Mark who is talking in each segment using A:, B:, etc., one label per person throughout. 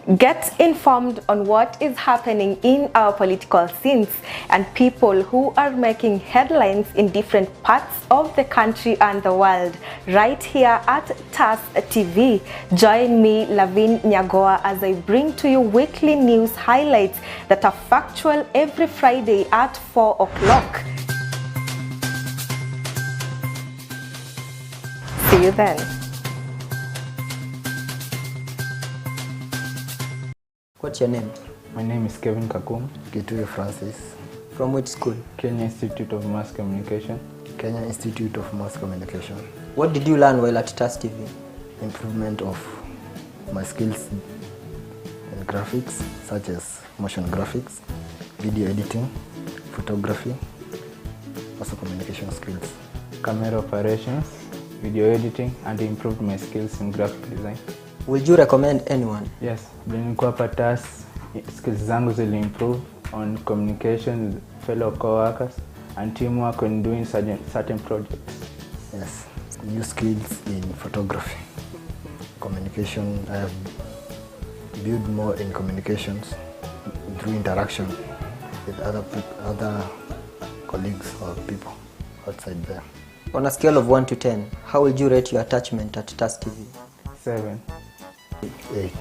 A: Get informed on what is happening in our political scenes and people who are making headlines in different parts of the country and the world right here at TAS TV. Join me, Lavin Nyagowa, as I bring to you weekly news highlights that are factual every Friday at 4 o'clock. See you then.
B: What's your name?
C: My name is Kevin Kakum.
D: Gituri Francis.
B: From which school?
C: Kenya Institute of Mass Communication.
D: Kenya Institute of Mass Communication.
B: What did you learn while at TAS TV?
D: Improvement of my skills in graphics, such as motion graphics, video editing, photography, also communication skills.
C: Camera operations, video editing, and improved my skills in graphic design.
B: Would you recommend anyone?
C: Yes, nilikuwa hapa TAS, skills zangu zili improve on communication with fellow co-workers and teamwork when doing certain projects.
D: Yes, new skills in photography. Communication, I have built more in communications through interaction with other colleagues or people outside there.
B: On a scale of 1 to 10, how would you rate your attachment at TAS TV?
C: 7.
D: 8.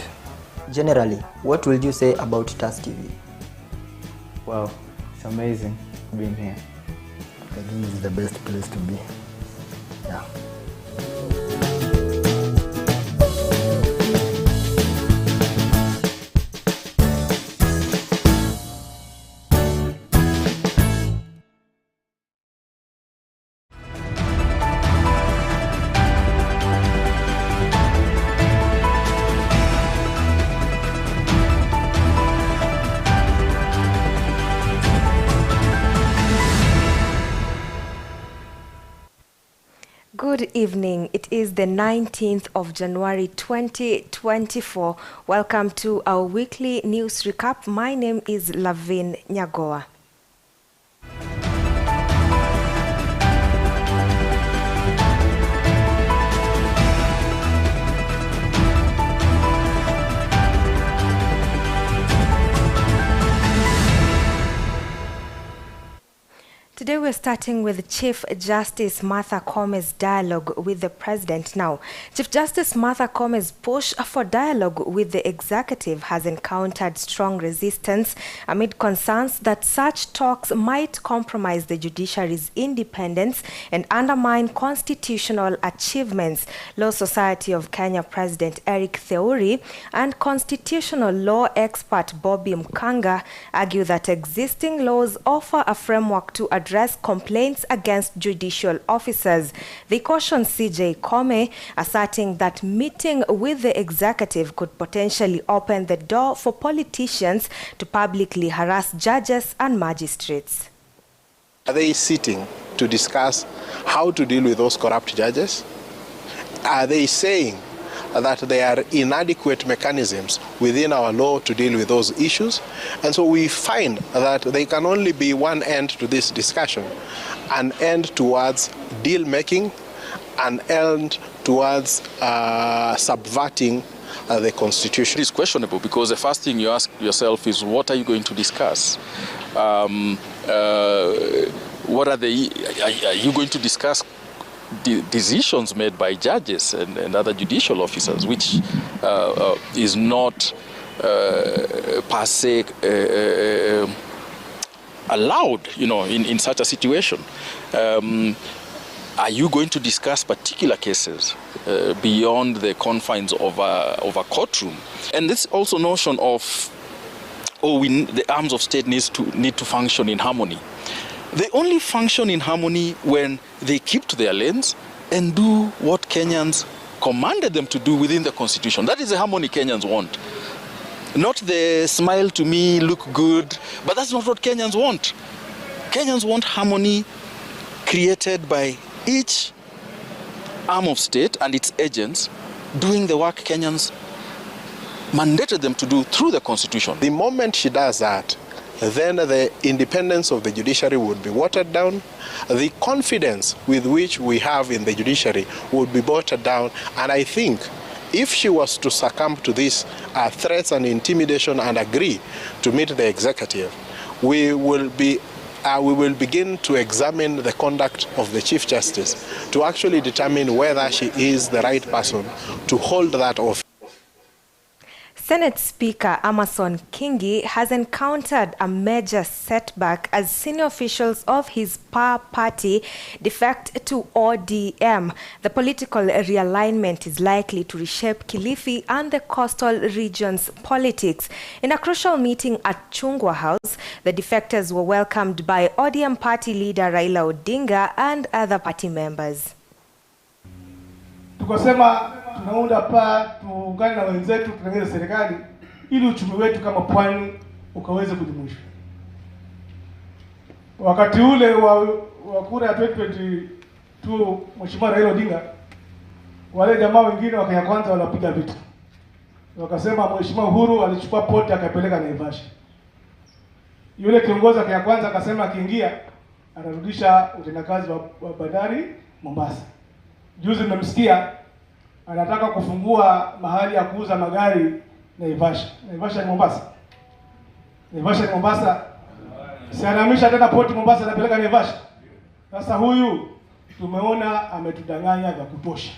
B: Generally, what would you say about TAS TV?
C: Wow, it's amazing being here.
D: I think it's the best place to be. Yeah.
A: Good evening. It is the 19th of January 2024. Welcome to our weekly news recap. My name is Lavin Nyagowa. Today we're starting with Chief Justice Martha Kome's dialogue with the President. Now, Chief Justice Martha Kome's push for dialogue with the executive has encountered strong resistance amid concerns that such talks might compromise the judiciary's independence and undermine constitutional achievements. Law Society of Kenya President Eric Theuri and constitutional law expert Bobby Mkanga argue that existing laws offer a framework to address complaints against judicial officers. They caution CJ Kome, asserting that meeting with the executive could potentially open the door for politicians to publicly harass judges and magistrates.
E: Are they sitting to discuss how to deal with those corrupt judges? Are they saying that there are inadequate mechanisms within our law to deal with those issues? And so we find that there can only be one end to this discussion, an end towards deal making, an end towards subverting the Constitution.
F: It is questionable because the first thing you ask yourself is, what are you going to discuss? What are you going to discuss decisions made by judges and other judicial officers, which is not per se allowed, in such a situation. Are you going to discuss particular cases beyond the confines of a courtroom? And this also notion of, the arms of state need to function in harmony. They only function in harmony when they keep to their lanes and do what Kenyans commanded them to do within the Constitution. That is the harmony Kenyans want. Not the smile to me, look good, but that's not what Kenyans want. Kenyans want harmony created by each arm of state and its agents doing the work Kenyans mandated them to do through the Constitution.
E: The moment she does that, then the independence of the judiciary would be watered down. The confidence with which we have in the judiciary would be watered down. And I think if she was to succumb to these threats and intimidation and agree to meet the executive, we will begin to examine the conduct of the Chief Justice to actually determine whether she is the right person to hold that office.
A: Senate Speaker Amason Kingi has encountered a major setback as senior officials of his party defect to ODM. The political realignment is likely to reshape Kilifi and the coastal region's politics. In a crucial meeting at Chungwa House, the defectors were welcomed by ODM party leader Raila Odinga and other party members.
G: Tukasema tunaunda tuungane na wenzetu tutengeneze serikali ili uchumi wetu kama pwani ukaweze kujumuishwa. Wakati ule wa kura ya 2022 Mheshimiwa Raila Odinga, wale jamaa wengine wakenya kwanza walipiga vita. Wakasema Mheshimiwa Uhuru alichukua poti akapeleka Naivasha. Yule kiongozi wa Kenya kwanza akasema akiingia anarudisha utendakazi wa bandari Mombasa. Juzi nimemsikia anataka kufungua mahali ya kuuza magari Naivasha. Naivasha ni Mombasa. Naivasha ni Mombasa. Si anahamisha tena poti Mombasa anapeleka Naivasha. Sasa huyu tumeona ametudanganya vya kutosha.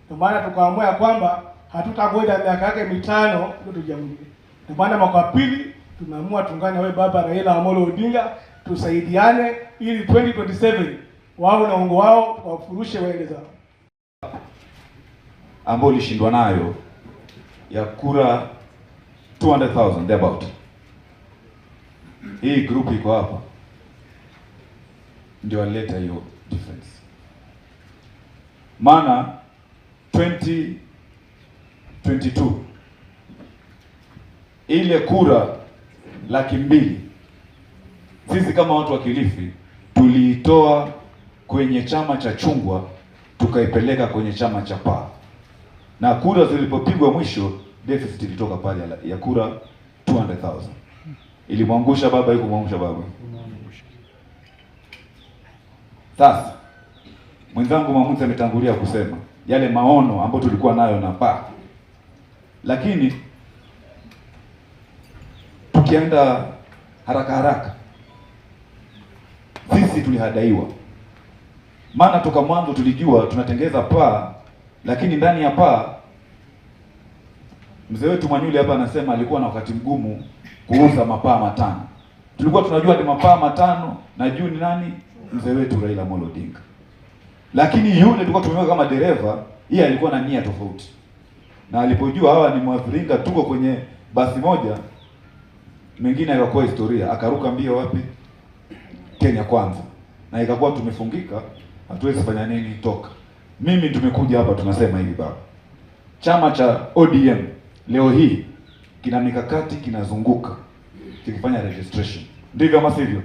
G: Ndio maana tukaamua kwamba hatutangoja miaka yake 5 ndio tujamulie. Ndio maana mwaka wa pili tumeamua tuungane wewe baba Raila Amolo Odinga tusaidiane ili 2027 wao na ungo wao wafurushe waende zao.
H: Ambao lishindwa nayo ya kura 200,000 thereabout. Hii group iko hapa ndio aleta hiyo difference. Maana 2022 ile kura 200,000 sisi kama watu wa Kilifi tuliitoa kwenye chama cha Chungwa tukaipeleka kwenye chama cha PA. Na kura zilipopigwa mwisho deficit ilitoka pale ya kura 200,000. Ilimwangusha baba, yuko kumwangusha baba. Sasa mwenzangu Mamunzi ametangulia kusema yale maono ambayo tulikuwa nayo na PA. Lakini tukienda haraka sisi tulihadaiwa. Maana toka mwanzo tulijua tunatengeza PA, lakini ndani ya PA mzee wetu Manyuli hapa anasema alikuwa na wakati mgumu kuuza mapaa 5. Tulikuwa tunajua ni mapaa 5 na juu ni nani? Mzee wetu Raila Amolo Odinga. Lakini yule tulikuwa tumeweka kama dereva, yeye alikuwa na nia tofauti. Na alipojua hawa ni Mwafrika tuko kwenye basi moja, mengine yakakuwa historia, akaruka mbio wapi? Kenya kwanza. Na ikakuwa tumefungika, hatuwezi fanya nini toka. Mimi tumekuja hapa tunasema hivi baba. Chama cha ODM leo hii kina mikakati kinazunguka kikifanya registration. Ndivyo ama sivyo?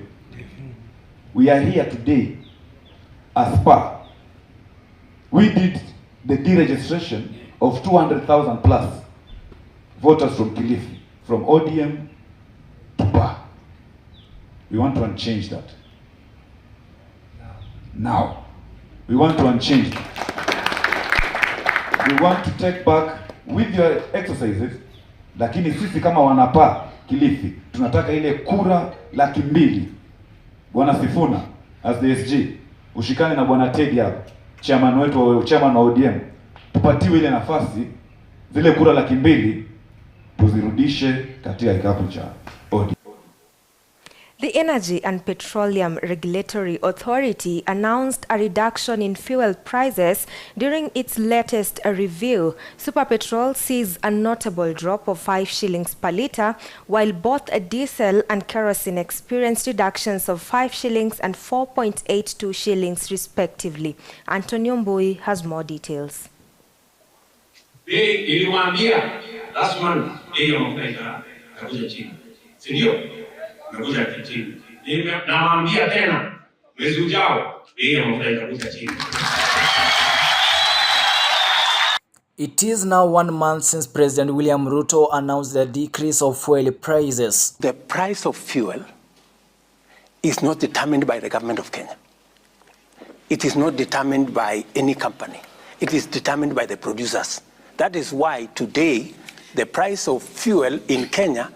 H: We are here today as PA. We did the deregistration of 200,000 plus voters from Kilifi, from ODM to PA. We want to unchange that. Now, we want to unchange that. We want to take back with your exercises, lakini sisi kama wanapa Kilifi tunataka ile kura 200,000. Bwana Sifuna as the SG ushikane na bwana Teddy hapa, chairman wetu, chairman wa ODM, tupatiwe ile nafasi, zile kura 200,000 tuzirudishe katika kikapu cha ODM.
A: The Energy and Petroleum Regulatory Authority announced a reduction in fuel prices during its latest review. Super Petrol sees a notable drop of 5 shillings per litre, while both diesel and kerosene experienced reductions of 5 shillings and 4.82 shillings respectively. Antonio Mbui has more details.
I: Ilimwambia last month hiyo mafuta itakuja chini. Si ndio? Nakuja chini. Namwambia tena mwezi ujao hiyo mafuta itakuja chini.
J: It is now 1 month since President William Ruto announced the decrease of fuel prices.
K: The price of fuel is not determined by the government of Kenya. It is not determined by any company. It is determined by the producers. That is why today the price of fuel in Kenya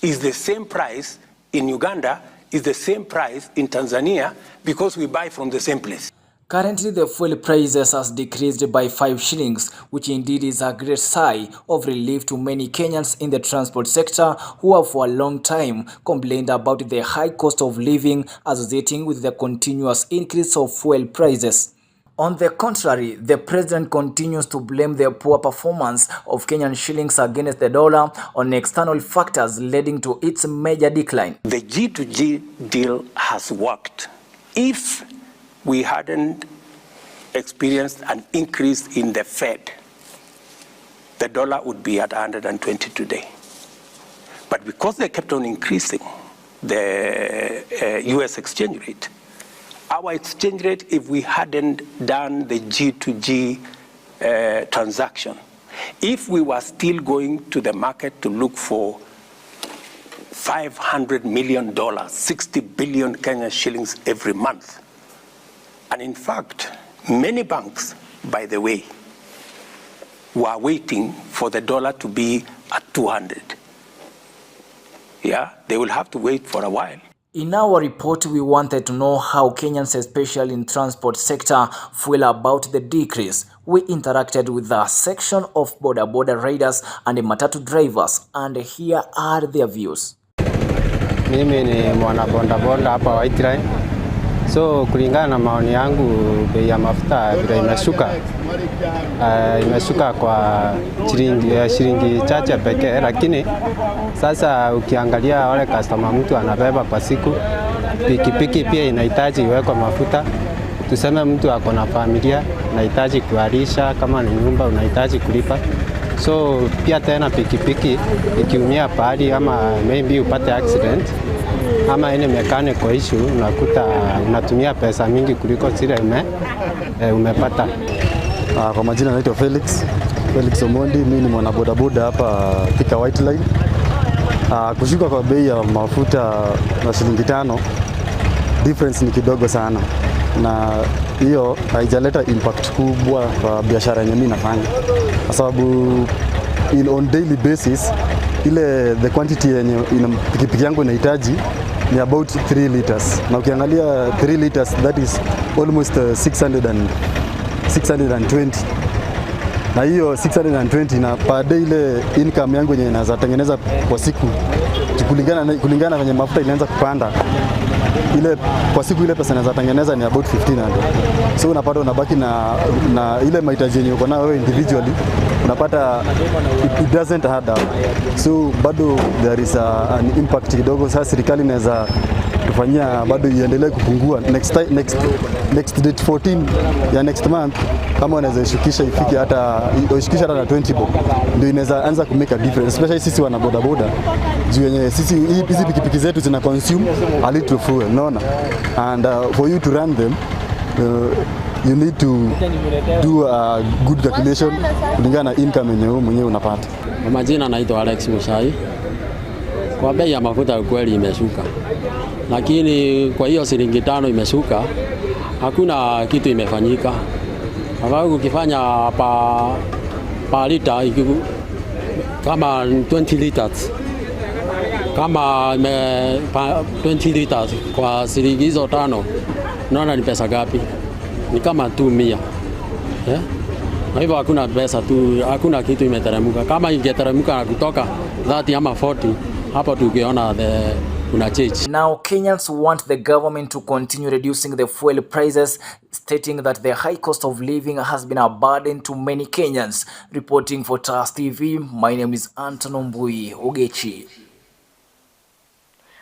K: is the same price in Uganda, is the same price in Tanzania, because we buy from the same place.
J: Currently, the fuel prices has decreased by 5 shillings, which indeed is a great sigh of relief to many Kenyans in the transport sector who have for a long time complained about the high cost of living associating with the continuous increase of fuel prices. On the contrary, the president continues to blame the poor performance of Kenyan shillings against the dollar on external factors leading to its major decline.
K: The G2G deal has worked. If we hadn't experienced an increase in the Fed, the dollar would be at 120 today. But because they kept on increasing the US exchange rate, our exchange rate, if we hadn't done the G2G transaction, if we were still going to the market to look for $500 million, 60 billion Kenyan shillings every month, and in fact, many banks, by the way, were waiting for the dollar to be at 200. Yeah, they will have to wait for a while.
J: In our report, we wanted to know how Kenyans, especially in transport sector, feel about the decrease. We interacted with a section of border riders and matatu drivers, and here are their views.
L: Mimi ni mwana bonda hapa White Line. So kulingana na maoni yangu, bei ya mafuta vile imeshuka kwa shilingi chache pekee, lakini sasa ukiangalia wale customer mtu anabeba kwa siku, pikipiki pia inahitaji iwekwe mafuta. Tuseme mtu ako na familia, unahitaji kualisha, kama ni nyumba unahitaji kulipa. So pia tena pikipiki ikiumia pahali ama maybe upate accident ama ine mechanical issue, unakuta unatumia pesa mingi kuliko zile umepata.
D: Kwa majina naitwa Felix Omondi, mimi ni mwana bodaboda hapa Thika White Line. Kushuka kwa bei ya mafuta na shilingi 5, difference ni kidogo sana, na hiyo haijaleta impact kubwa kwa biashara yenye mimi nafanya, kwa sababu on daily basis ile the quantity yenye pikipiki yangu inahitaji ni about 3 liters, na ukiangalia 3 liters that is almost 620, na hiyo 620 na per day ile income yangu yenye naweza tengeneza kwa siku, kulingana venye mafuta inaanza kupanda, ile kwa siku ile pesa naweza tengeneza ni about 1500. So unapata unabaki na ile mahitaji yenye uko nayo wewe individually, unapata it doesn't add up. So bado there is an impact kidogo. Sasa serikali inaweza tufanyia bado iendelee kupungua next date 14 ya next month, kama wanaweza shukisha ifike hata na 20 bob, ndio inaweza anza ku make a difference, especially sisi wana boda juu yenye sisi hizi pikipiki zetu zina consume a little fuel, unaona, and for you to run them you need to do a good calculation kulingana na income yenye wewe mwenyewe unapata.
M: Majina naitwa Alex Mushai. Kwa bei ya mafuta kweli imeshuka, lakini kwa hiyo shilingi 5 imeshuka, hakuna kitu imefanyika. Sababu ukifanya pa lita kama 20 liters, kama 20 liters kwa shilingi hizo 5, unaona ni pesa gapi? Ni kama 200. Na hivyo hakuna pesa tu, hakuna kitu imeteremka. Kama ingeteremka na kutoka 30 ama 40, hapo tungeona kuna change.
J: Now Kenyans want the government to continue reducing the fuel prices, stating that the high cost of living has been a burden to many Kenyans. Reporting for TAS TV, my name is Anton Mbui Ogechi.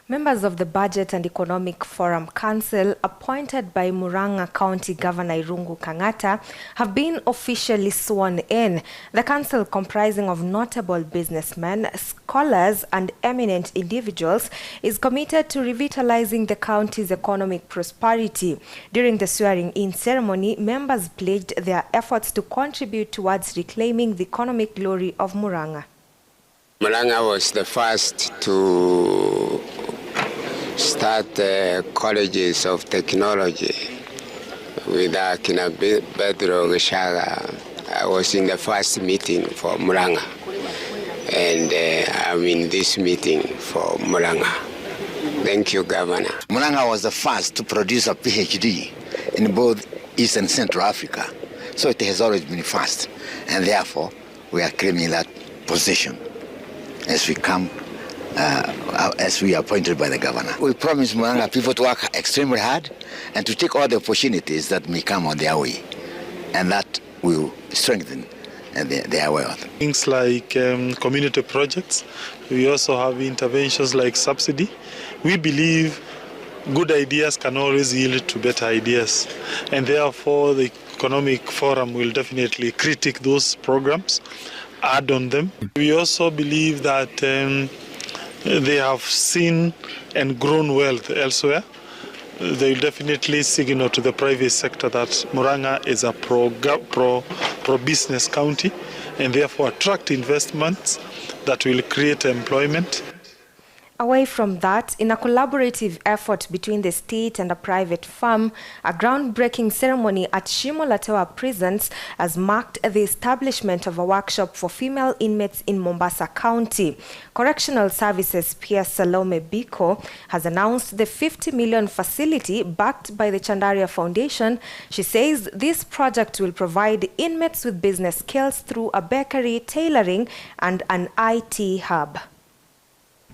A: Members of the Budget and Economic Forum Council, appointed by Murang'a County Governor Irungu Kang'ata, have been officially sworn in. The council, comprising of notable businessmen, scholars, and eminent individuals, is committed to revitalizing the county's economic prosperity. During the swearing-in ceremony, members pledged their efforts to contribute towards reclaiming the economic glory of Murang'a.
N: Murang'a was the first to start colleges of technology with Kina Pedro Gishaga I was in the first meeting for Murang'a, and I'm in this meeting for Murang'a. Thank you, Governor.
O: Murang'a was the first to produce a PhD in both East and Central Africa, so it has always been fast, and therefore we are claiming that position as we come, as we are appointed by the governor. We promise Murang'a people to work extremely hard and to take all the opportunities that may come on their way, and that will strengthen their wealth.
P: Things like community projects. We also have interventions like subsidy. We believe good ideas can always yield to better ideas, and therefore the Economic Forum will definitely critique those programs, add on them. We also believe that they have seen and grown wealth elsewhere. They will definitely signal to the private sector that Murang'a is a pro-business county, and therefore attract investments that will create employment.
A: Away from that, in a collaborative effort between the state and a private firm, a groundbreaking ceremony at Shimo La Tewa prisons has marked the establishment of a workshop for female inmates in Mombasa County. Correctional Services Peer Salome Biko has announced the 50 million facility backed by the Chandaria Foundation. She says this project will provide inmates with business skills through a bakery, tailoring, and an IT hub.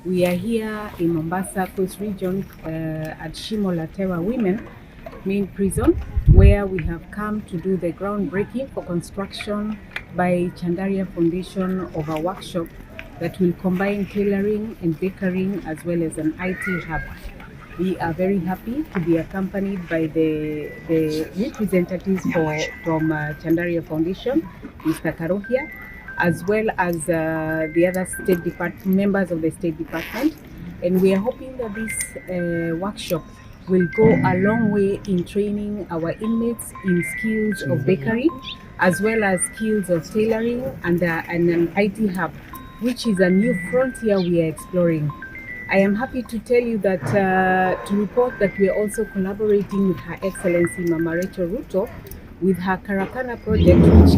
Q: We are here in Mombasa Coast Region at Shimo La Tewa Women Main Prison, where we have come to do the groundbreaking for construction by Chandaria Foundation of a workshop that will combine tailoring and bakery as well as an IT hub. We are very happy to be accompanied by the representatives from Chandaria Foundation, Mr. Karohia, as well as the other members of the State Department. And we are hoping that this workshop will go a long way in training our inmates in skills of bakery, as well as skills of tailoring and an IT hub, which is a new frontier we are exploring. I am happy to tell you that, to report that we are also collaborating with Her Excellency Mama Rachel Ruto with her Karakana project, which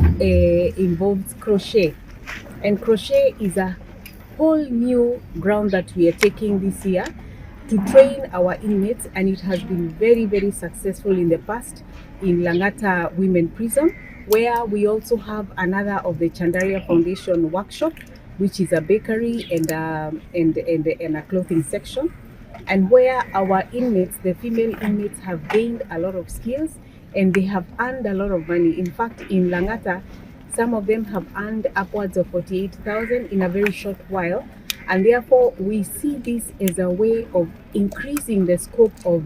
Q: involves crochet. And crochet is a whole new ground that we are taking this year to train our inmates, and it has been very, very successful in the past in Langata Women Prison, where we also have another of the Chandaria Foundation workshop, which is a bakery and a clothing section, and where our inmates, the female inmates, have gained a lot of skills and they have earned a lot of money. In fact, in Langata, some of them have earned upwards of 48,000 in a very short while. And therefore, we see this as a way of increasing the scope of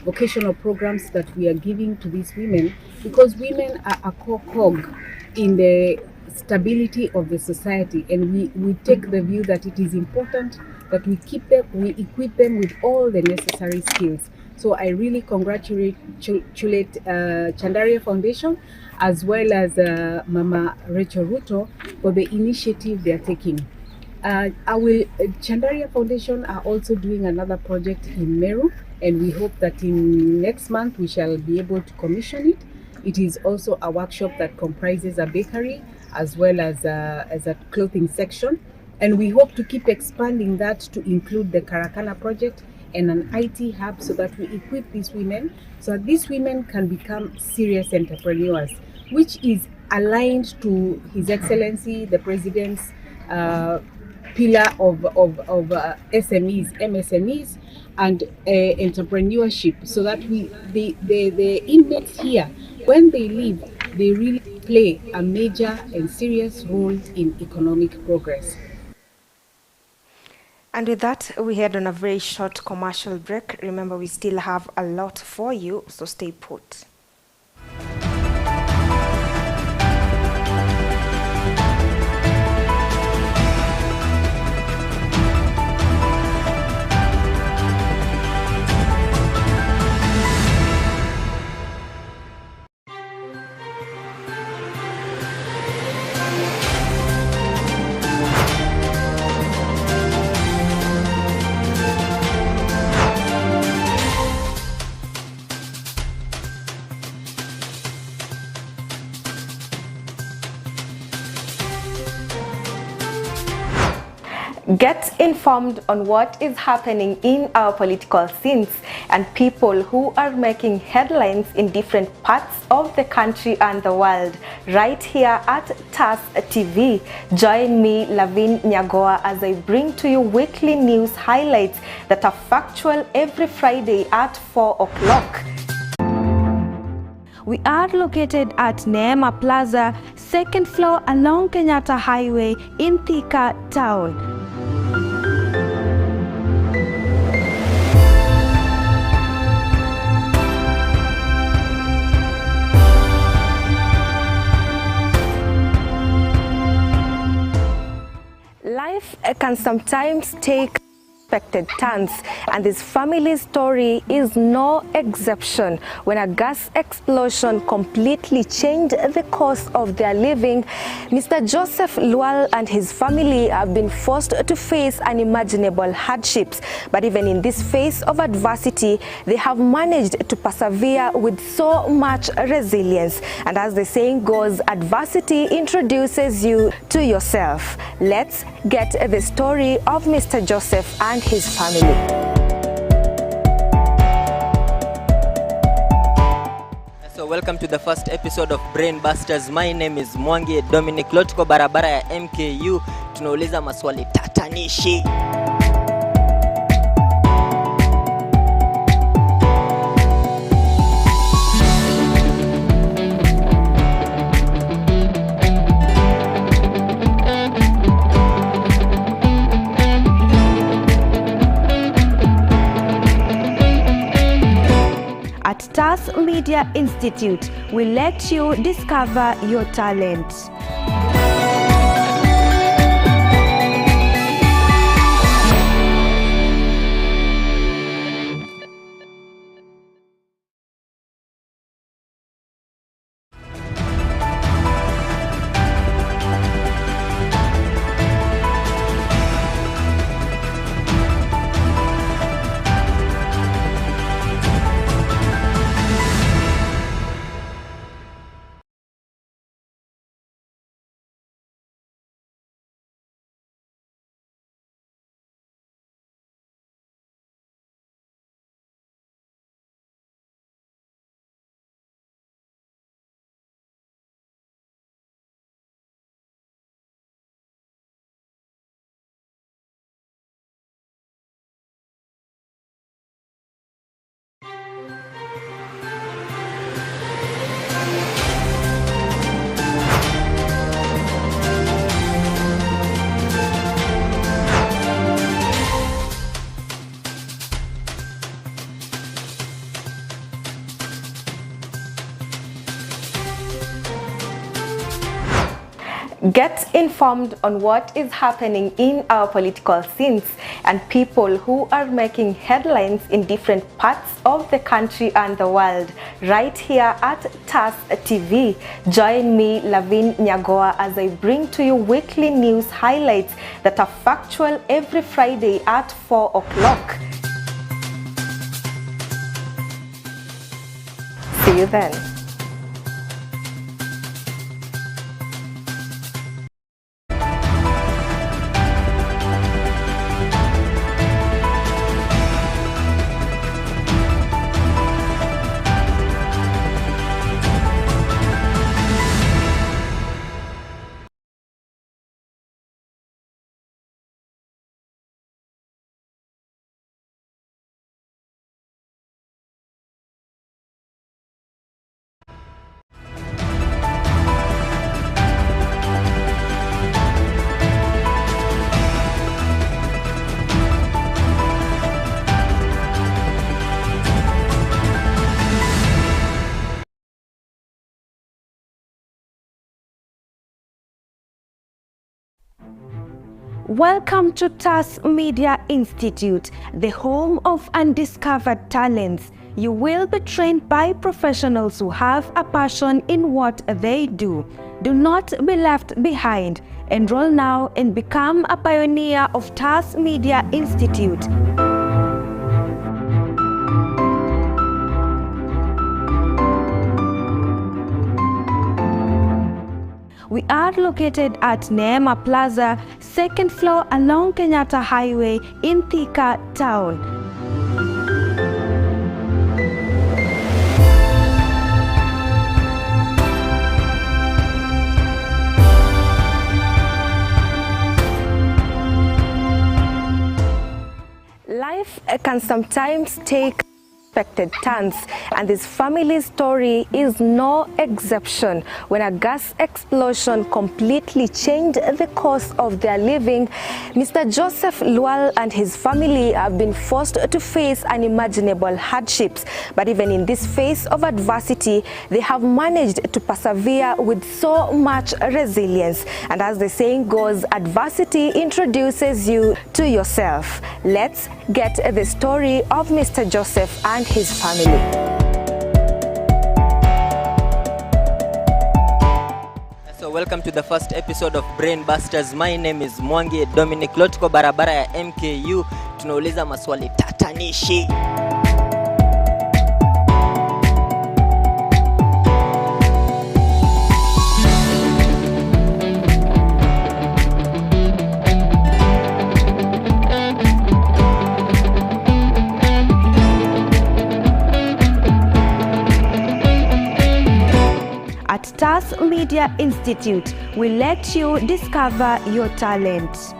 Q: vocational programs that we are giving to these women, because women are a core cog in the stability of the society. And we take the view that it is important that we equip them with all the necessary skills. So I really congratulate Chandaria Foundation as well as Mama Rachel Ruto for the initiative they are taking. Chandaria Foundation are also doing another project in Meru, and we hope that in next month we shall be able to commission it. It is also a workshop that comprises a bakery as well as a clothing section, and we hope to keep expanding that to include the Karakana project and an IT hub, so that we equip these women so that these women can become serious entrepreneurs, which is aligned to His Excellency the President's pillar of SMEs, MSMEs, and entrepreneurship, so that the inmates here, when they leave, they really play a major and serious role in economic progress.
A: And with that, we head on a very short commercial break. Remember, we still have a lot for you, so stay put. Get informed on what is happening in our political scenes and people who are making headlines in different parts of the country and the world right here at TAS TV. Join me, Lavin Nyagowa, as I bring to you weekly news highlights that are factual every Friday at 4 o'clock. We are located at Neema Plaza, second floor along Kenyatta Highway in Thika Town. Life can sometimes take unexpected turns, and this family's story is no exception. When a gas explosion completely changed the course of their living, Mr. Joseph Lual and his family have been forced to face unimaginable hardships. But even in this phase of adversity, they have managed to persevere with so much resilience. And as the saying goes, adversity introduces you to yourself. Let's get the story of Mr. Joseph and his family.
R: So welcome to the first episode of Brain Busters. My name is Mwangi Dominic. Lotko barabara ya MKU. Tunauliza maswali tatanishi.
A: At TAS Media Institute, we let you discover your talent. Get informed on what is happening in our political scenes and people who are making headlines in different parts of the country and the world right here at TAS TV. Join me, Lavin Nyagowa, as I bring to you weekly news highlights that are factual every Friday at 4 o'clock. See you then. Welcome to TAS Media Institute, the home of undiscovered talents. You will be trained by professionals who have a passion in what they do. Do not be left behind. Enroll now and become a pioneer of TAS Media Institute.
S: We are located at Neema Plaza, second floor along Kenyatta Highway in Thika Town.
A: Life can sometimes take unexpected turns, and this family's story is no exception. When a gas explosion completely changed the course of their living, Mr. Joseph Lual and his family have been forced to face unimaginable hardships. But even in this phase of adversity, they have managed to persevere with so much resilience. And as the saying goes, adversity introduces you to yourself. Let's get the story of Mr. Joseph and his family.
R: So welcome to the first episode of Brain Busters. My name is Mwangi Dominic Lotko, barabara ya MKU. Tunauliza maswali tatanishi.
S: At TAS Media Institute, we let you discover your talent.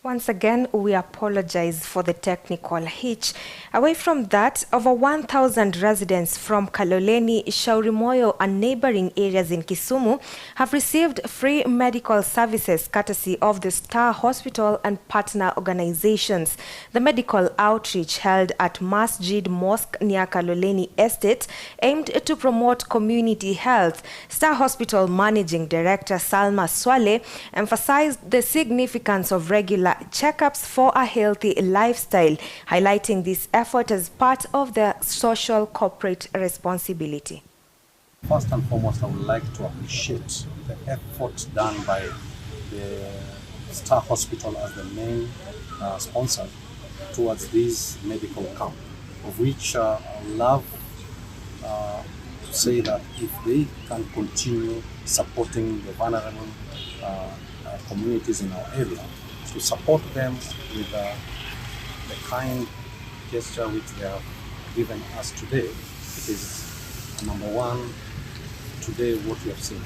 A: Once again, we apologize for the technical hitch. Away from that, over 1,000 residents from Kaloleni, Shaurimoyo and neighboring areas in Kisumu have received free medical services courtesy of the Star Hospital and partner organizations. The medical outreach held at Masjid Mosque near Kaloleni Estate aimed to promote community health. Star Hospital Managing Director Salma Swale emphasized the significance of regular checkups for a healthy lifestyle, highlighting this effort as part of their social corporate responsibility.
T: First and foremost, I would like to appreciate the effort done by the Star Hospital as the main sponsor towards this medical camp, of which I would love to say that if they can continue supporting the vulnerable communities in our area, to support them with the kind gesture which they have given us today. It is number one, today what we have seen.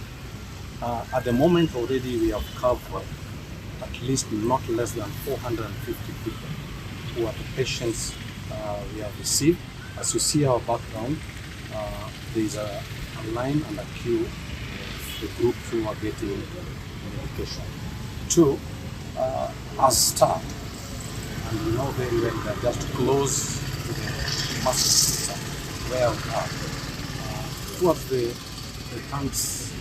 T: At the moment already we have covered at least not less than 450 people who are the patients we have received. As you see our background, there is a line and a queue of the group who are getting medication. Two, as Star, and we know very well that just close to the master system where we are. Towards the thanks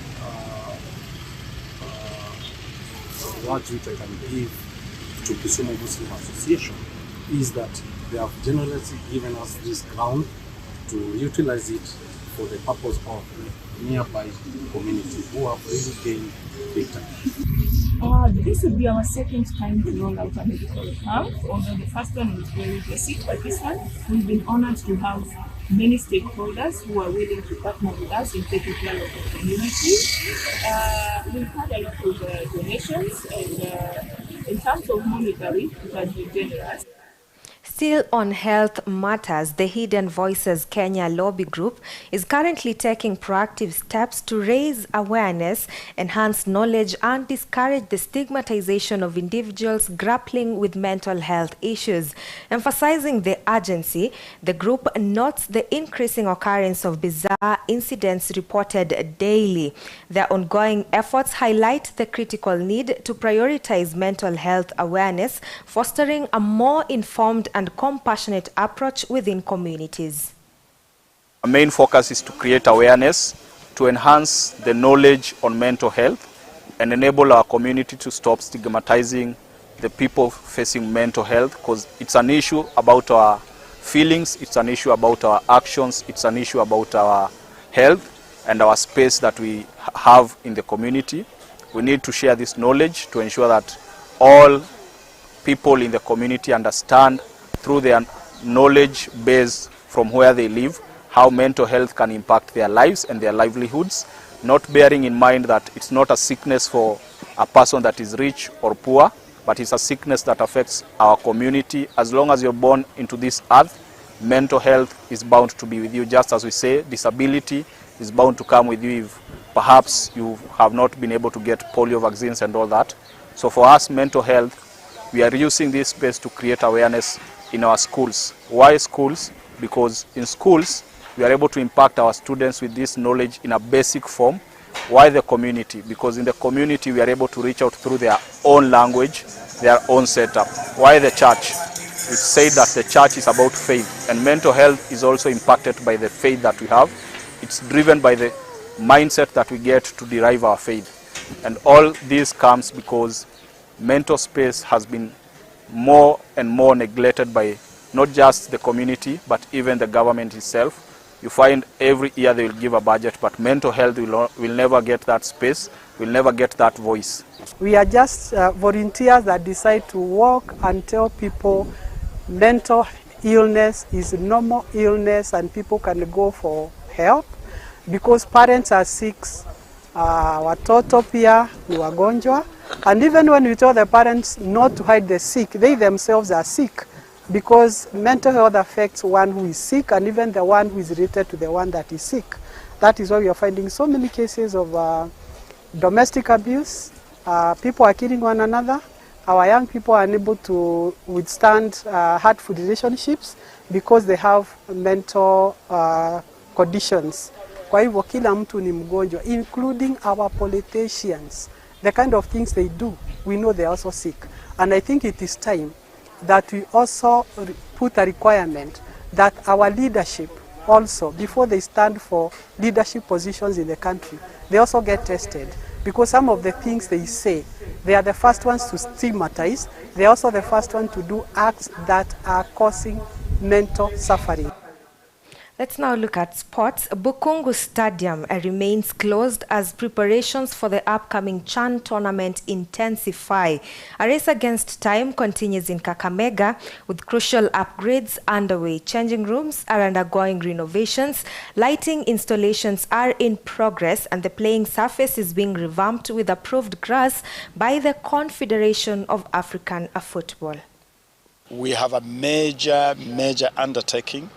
T: words which I can give to Kisumu Muslim Association is that they have generously given us this ground to utilize it for the purpose of nearby community who have really gained big time.
U: This would be our second time to roll out a medical camp, although the first one was very basic, but this one we've been honored to have many stakeholders who are willing to partner with us in taking care of the community. We've had a lot of donations, and in terms of monetary, it has been generous.
A: Still on health matters, the Hidden Voices Kenya Lobby Group is currently taking proactive steps to raise awareness, enhance knowledge, and discourage the stigmatization of individuals grappling with mental health issues. Emphasizing the urgency, the group notes the increasing occurrence of bizarre incidents reported daily. Their ongoing efforts highlight the critical need to prioritize mental health awareness, fostering a more informed and compassionate approach within communities.
V: Our main focus is to create awareness, to enhance the knowledge on mental health,
F: and enable our community to stop stigmatizing the people facing mental health, because it's an issue about our feelings, it's an issue about our actions, it's an issue about our health and our space that we have in the community. We need to share this knowledge to ensure that all people in the community understand through their knowledge base from where they live how mental health can impact their lives and their livelihoods, not bearing in mind that it's not a sickness for a person that is rich or poor, but it's a sickness that affects our community. As long as you're born into this earth, mental health is bound to be with you. Just as we say, disability is bound to come with you if perhaps you have not been able to get polio vaccines and all that. So for us, mental health, we are using this space to create awareness in our schools. Why schools? Because in schools, we are able to impact our students with this knowledge in a basic form. Why the community? Because in the community, we are able to reach out through their own language, their own setup. Why the church? It's said that the church is about faith, and mental health is also impacted by the faith that we have. It's driven by the mindset that we get to derive our faith. And all this comes because mental space has been more and more neglected by not just the community, but even the government itself. You find every year they will give a budget, but mental health will never get that space, will never get that voice.
B: We are just volunteers that decide to walk and tell people mental illness is a normal illness and people can go for help, because parents are sick, watoto pia ni wagonjwa, and even when we tell the parents not to hide the sick, they themselves are sick, because mental health affects one who is sick and even the one who is related to the one that is sick. That is why we are finding so many cases of domestic abuse. People are killing one another. Our young people are unable to withstand hurtful relationships because they have mental conditions. Kwa hivyo kila mtu ni mgonjwa, including our politicians. The kind of things they do, we know they are also sick. And I think it is time that we also put a requirement that our leadership also, before they stand for leadership positions in the country, they also get tested. Because some of the things they say, they are the first ones to stigmatize. They are also the first ones to do acts that are causing mental suffering.
A: Let's now look at sports. Bukungu Stadium remains closed as preparations for the upcoming CHAN tournament intensify. A race against time continues in Kakamega with crucial upgrades underway. Changing rooms are undergoing renovations, lighting installations are in progress, and the playing surface is being revamped with approved grass by the Confederation of African Football.
V: We have a major undertaking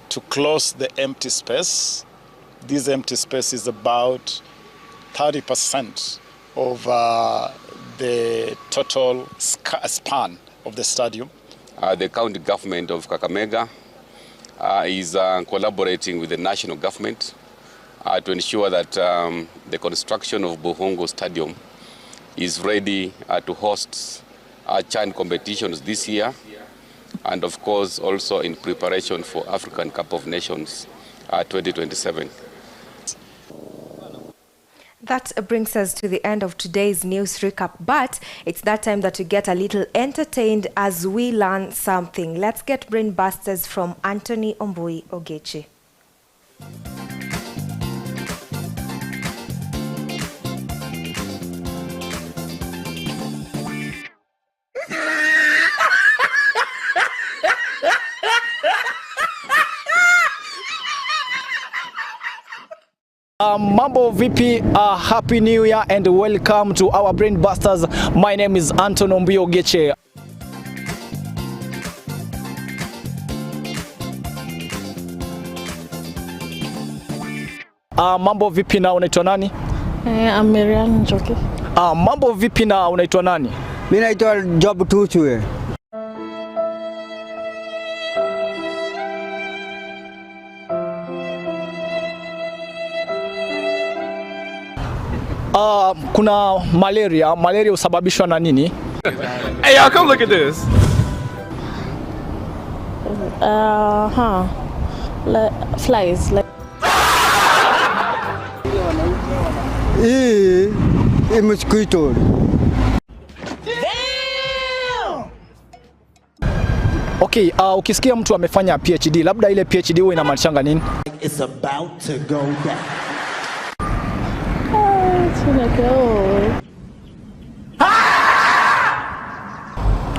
V: to close the empty space. This empty space is about 30% of the total span of the stadium.
W: The county government of Kakamega is collaborating with the national government to ensure that the construction of Bukungu Stadium is ready to host CHAN competitions this year, and of course also in preparation for African Cup of Nations 2027.
A: That brings us to the end of today's news recap, but it's that time that we get a little entertained as we learn something. Let's get brain busters from Anthony Ombui Ogechi.
J: Mambo vipi, happy new year and welcome to our brain busters. My name is Anton Ombui Ogechi. Mambo vipi na unaitwa nani?
X: Amerian Njoki.
J: Mambo vipi na unaitwa nani?
Y: Mimi naitwa Job Tuchwe.
J: Kuna malaria. Malaria husababishwa na nini?
Z: Hey y'all, come look at this.
Y: Hii mosquito.
C: Okay, ukisikia mtu amefanya PhD, labda ile PhD huwa inamaanisha nini?
E: It's about to go down.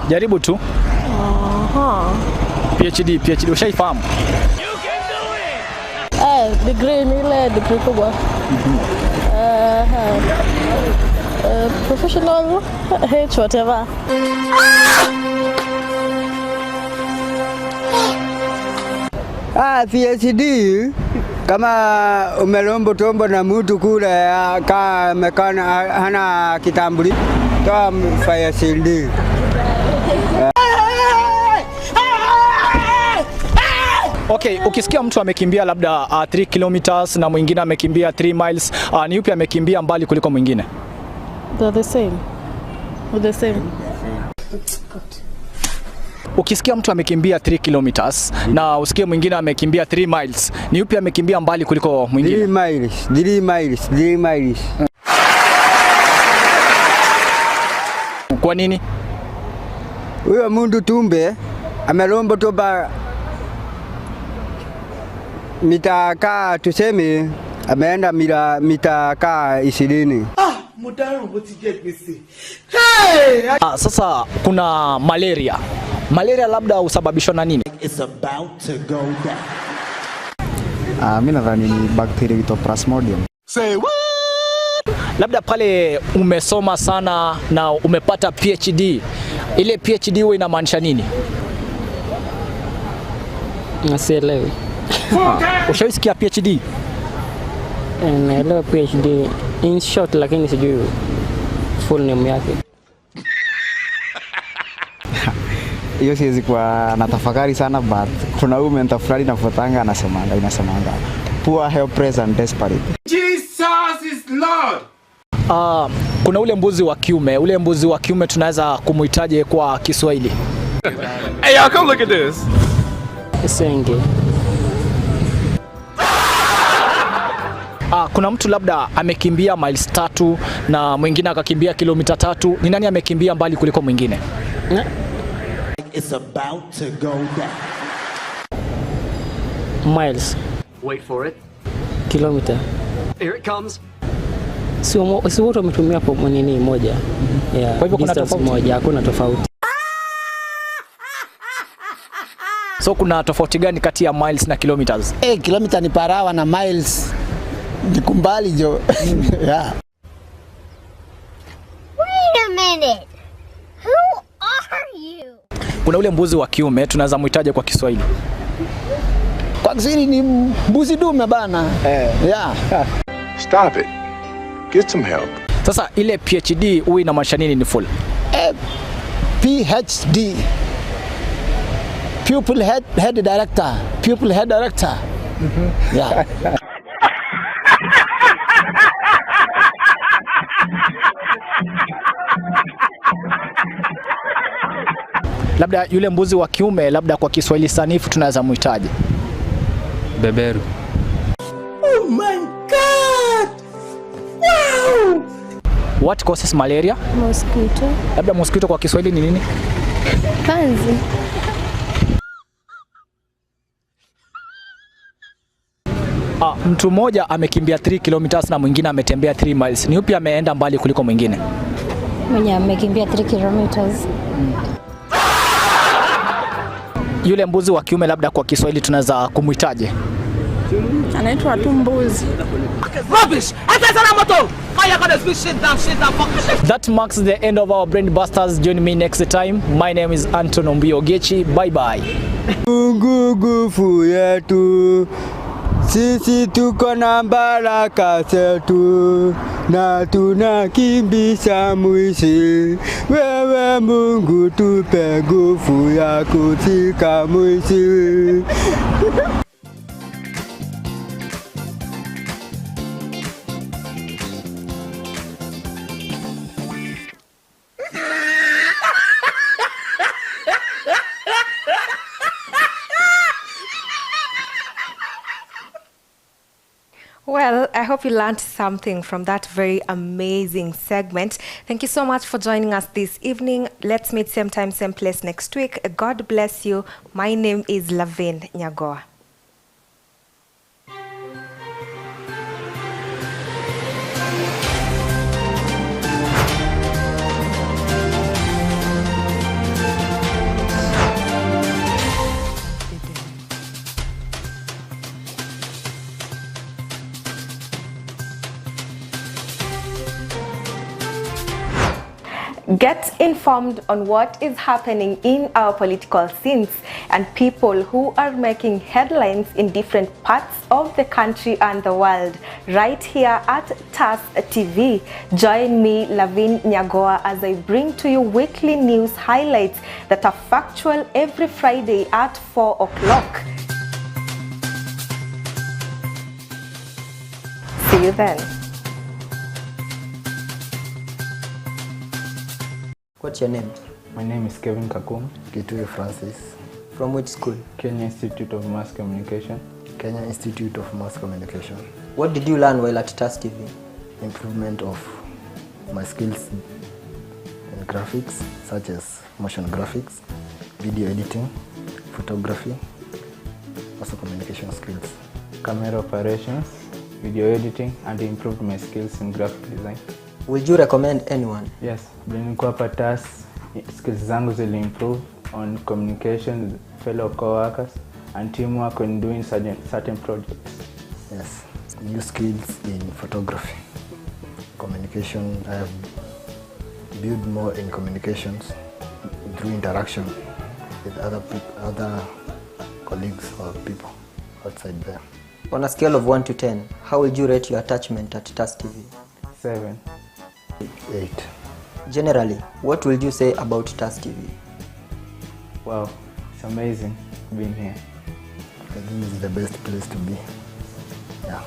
C: Jaribu tu. PhD ushaifahamu?
X: Degree ni ile degree kubwa. Professional H whatever.
Y: PhD kama umelombo tombo na mtu kule kama mekana hana kitambulisho toa PhD.
C: Okay, ukisikia mtu amekimbia labda 3 kilometers na mwingine amekimbia 3 miles, ni yupi amekimbia mbali kuliko mwingine?
X: They're the same. They're the same.
C: Ukisikia mtu amekimbia 3 kilometers na usikie mwingine amekimbia 3 miles, ni yupi amekimbia mbali kuliko mwingine?
Y: 3 miles.
C: Kwa nini?
Y: Huyo mundu tumbe amelombo toba mitaka tuseme ameenda mitaka 20.
E: Mudaro botije kwisi.
C: Sasa kuna malaria. Malaria labda usababishwa na nini?
E: It's about to go down.
D: Mimi nadhani ni bacteria ito Plasmodium.
E: Say what?
C: Labda pale umesoma sana na umepata PhD. Ile PhD huwa inamaanisha nini?
X: Nasielewi.
C: Ushaisikia PhD?
X: Naelewa PhD in short, lakini sijui full name yake.
D: Hiyo siwezi kwa natafakari sana, but kuna huyu mentor fulani nafuatanga inasemanga poor, helpless and desperate.
E: Jesus is Lord.
C: Kuna ule mbuzi wa kiume. Ule mbuzi wa kiume tunaweza kumuitaje kwa Kiswahili?
Z: Hey y'all, come look at this.
X: Senge.
C: Kuna mtu labda amekimbia miles 3 na mwingine akakimbia kilomita 3. Ni nani amekimbia mbali kuliko mwingine?
E: It's about to go down.
X: Miles.
G: Wait for it.
X: Kilometer.
G: Here it comes.
X: Si wote wametumia kwa nini moja. Yeah.
C: Kwa hivyo kuna tofauti
X: moja, hakuna tofauti.
C: So kuna tofauti gani kati ya miles na kilometers?
Y: Kilomita ni parawa na miles ni kumbali jo. Yeah.
H: Wait a minute. Who are you?
C: Kuna ule mbuzi wa kiume tunaweza muitaje kwa Kiswahili?
Y: Kwa Kiswahili ni mbuzi dume bana. Yeah.
I: Stop it. Get some help.
C: Sasa ile PhD huwa inamaanisha nini ni full?
Y: PhD. Pupil head director. Pupil head director. Yeah.
C: Labda yule mbuzi wa kiume labda kwa Kiswahili sanifu tunaweza muitaje?
G: Beberu.
E: Oh my God! Wow!
C: What causes malaria?
X: Mosquito.
C: Labda mosquito kwa Kiswahili ni nini?
X: Panzi.
C: Mtu mmoja amekimbia 3 kilometers na mwingine ametembea 3 miles. Ni yupi ameenda mbali kuliko mwingine?
X: Mwenye amekimbia 3 kilometers.
C: Yule mbuzi wa kiume labda kwa Kiswahili tunaweza kumuitaje?
X: Anaitwa tu mbuzi.
E: Rubbish!
C: That marks the end of our Brain Busters. Join me next time. My name is Anton Ombiogechi. Bye bye.
Y: Mungu nguvu yetu, sisi tuko na baraka zetu na tunakimbisha mwizi. Wewe Mungu tupe nguvu ya kutika mwizi.
A: Well, I hope hope you learned something from that very amazing segment. Thank you so much for joining us this evening. Let's meet same time, same place next week. God bless you. My name is Lavin, Nyagowa. Get informed on what is happening in our political scenes and people who are making headlines in different parts of the country and the world right here at TAS TV. Join me, Lavin Nyagowa, as I bring to you weekly news highlights that are factual every Friday at 4 o'clock. See you then.
R: What's your name?
K: My name is Kevin Kakum.
L: Kitui Francis.
R: From which school?
K: Kenya Institute of Mass Communication.
L: Kenya Institute of Mass Communication.
R: What did you learn while at TAS TV?
L: Improvement of my skills in graphics, such as motion graphics, video editing, photography, also communication skills.
K: Camera operations, video editing, and improved my skills in graphic design.
R: Would you recommend anyone?
K: Yes, nilikuwa hapa TAS, skills zangu zili improve on communication with fellow co-workers and teamwork when doing certain projects.
L: Yes, new skills in photography. Communication, I have built more in communications through interaction with other colleagues or people outside there.
R: On a scale of 1 to 10, how would you rate your attachment at TAS TV?
K: 7.
L: 8.
R: Generally, what will you say about TAS TV?
K: Wow, it's amazing being here.
L: I think it's the best place to be. Yeah.